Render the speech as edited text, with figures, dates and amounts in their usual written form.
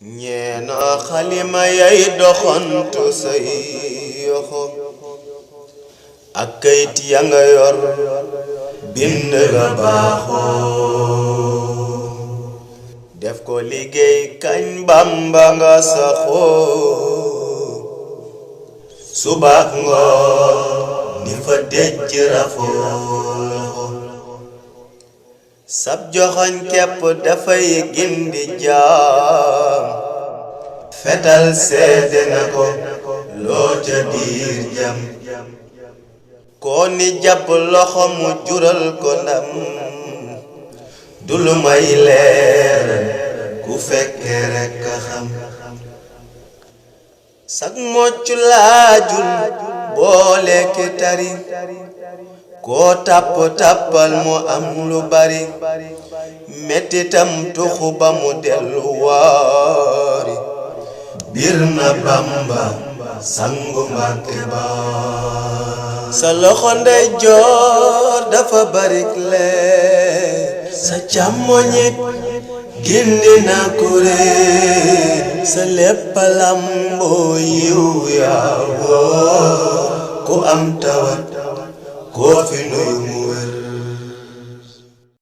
ñeena xalima yay doxantu say yoxo ak kayit ya nga yor bind nga baaxoo def ko liggéey kañ Bamba nga saxoo subaak ngoon di fa dejj rafoo sab joxoñ kepp dafay gindi jaam fetal seede na ko loo ca diir jam koo ni jàpp loxo mu jural ko ndam du lu may leer ku fekke rekk a xam sag mocc laajul boole ki tari koo tàpp tàppal mu am lu bari mettitam tuxu ba mu dellu waari bir na Bamba sangu Mbàkke ba sa loxo ndeyjoor dafa barik leer sa càmmoñit gindi na kuréel sa lépp lamboo yiw yaa woo ku am tawat koo fi nuyu mu wér